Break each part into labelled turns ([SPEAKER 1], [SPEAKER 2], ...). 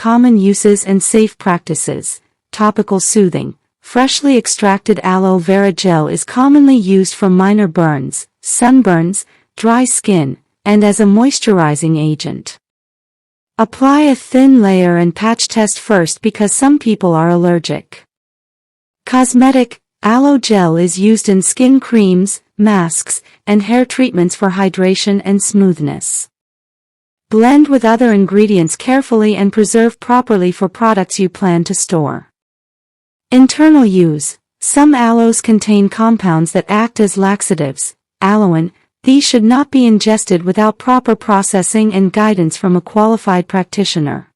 [SPEAKER 1] common uses and safe practices. Topical soothing. Freshly extracted aloe vera gel is commonly used for minor burns, sunburns, dry skin, and as a moisturizing agent. Apply a thin layer and patch test first because some people are allergic. Cosmetic. Aloe gel is used in skin creams, masks, and hair treatments for hydration and smoothness. Blend with other ingredients carefully and preserve properly for products you plan to store. Internal use. Some aloes contain compounds that act as laxatives, aloin. These should not be ingested without proper processing and guidance from a qualified practitioner.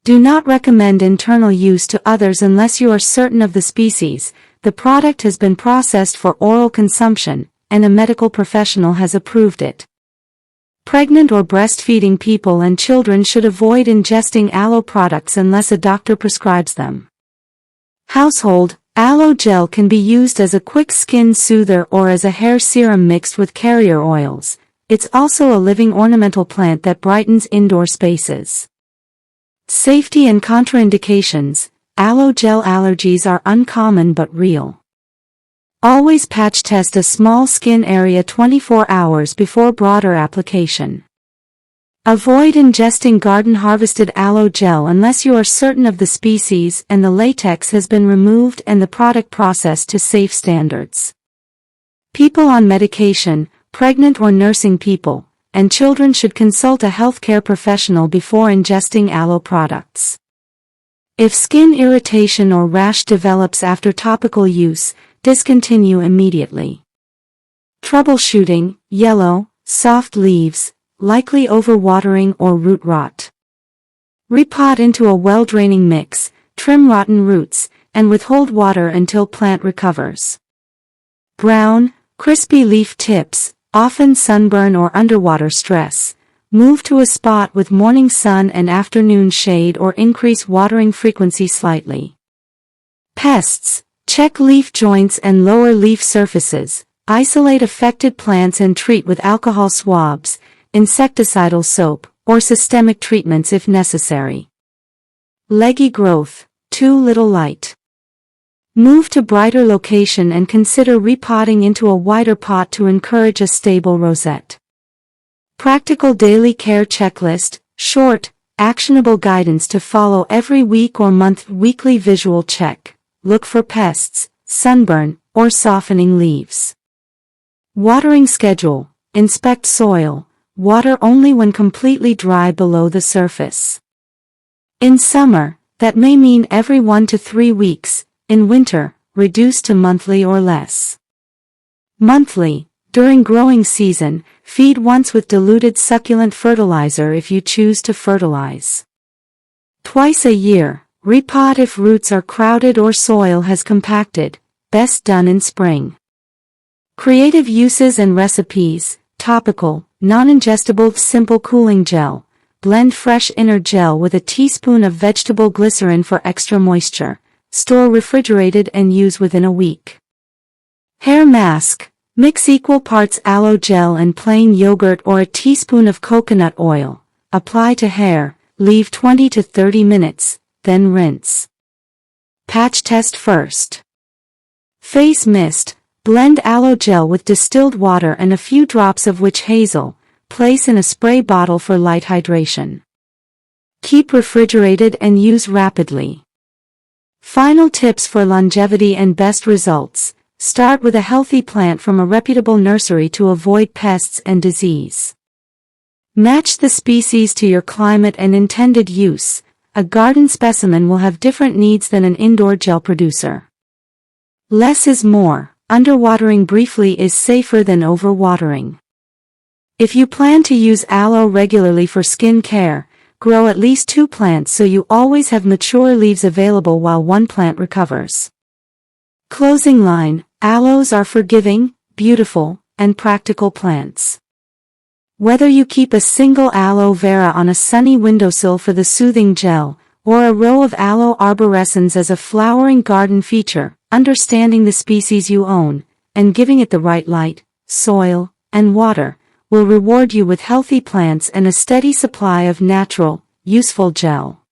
[SPEAKER 1] Do not recommend internal use to others unless you are certain of the species, the product has been processed for oral consumption, and a medical professional has approved it. Pregnant or breastfeeding people and children should avoid ingesting aloe products unless a doctor prescribes them. Household. Aloe gel can be used as a quick skin soother or as a hair serum mixed with carrier oils. It's also a living ornamental plant that brightens indoor spaces. Safety and contraindications. Aloe gel allergies are uncommon but real. Always patch test a small skin area 24 hours before broader application. Avoid ingesting garden-harvested aloe gel unless you are certain of the species and the latex has been removed and the product processed to safe standards. People on medication, pregnant or nursing people, and children should consult a healthcare professional before ingesting aloe products. If skin irritation or rash develops after topical use, discontinue immediately. Troubleshooting. Yellow, soft leaves, likely overwatering or root rot. Repot into a well-draining mix, trim rotten roots, and withhold water until plant recovers. Brown, crispy leaf tips, often sunburn or underwater stress. Move to a spot with morning sun and afternoon shade or increase watering frequency slightly. Pests. Check leaf joints and lower leaf surfaces. Isolate affected plants and treat with alcohol swabs, insecticidal soap, or systemic treatments if necessary. Leggy growth. Too little light. Move to brighter location and consider repotting into a wider pot to encourage a stable rosette. Practical daily care checklist. Short, actionable guidance to follow every week or month. Weekly visual check. Look for pests, sunburn, or softening leaves. Watering schedule. Inspect soil. Water only when completely dry below the surface. In summer, that may mean every 1 to 3 weeks. In winter, reduce to monthly or less. Monthly. During growing season, feed once with diluted succulent fertilizer if you choose to fertilize. Twice a year. Repot if roots are crowded or soil has compacted, best done in spring. Creative uses and recipes. Topical, non-ingestible simple cooling gel. Blend fresh inner gel with a teaspoon of vegetable glycerin for extra moisture. Store refrigerated and use within a week. Hair mask. Mix equal parts aloe gel and plain yogurt or a teaspoon of coconut oil. Apply to hair, leave 20 to 30 minutes, then rinse. Patch test first. Face mist. Blend aloe gel with distilled water and a few drops of witch hazel. Place in a spray bottle for light hydration. Keep refrigerated and use rapidly. Final tips for longevity and best results. Start with a healthy plant from a reputable nursery to avoid pests and disease. Match the species to your climate and intended use. A garden specimen will have different needs than an indoor gel producer. Less is more. Underwatering briefly is safer than overwatering. If you plan to use aloe regularly for skin care, grow at least 2 plants so you always have mature leaves available while one plant recovers. Closing line. Aloes are forgiving, beautiful, and practical plants. Whether you keep a single aloe vera on a sunny windowsill for the soothing gel, or a row of aloe arborescens as a flowering garden feature, understanding the species you own, and giving it the right light, soil, and water, will reward you with healthy plants and a steady supply of natural, useful gel.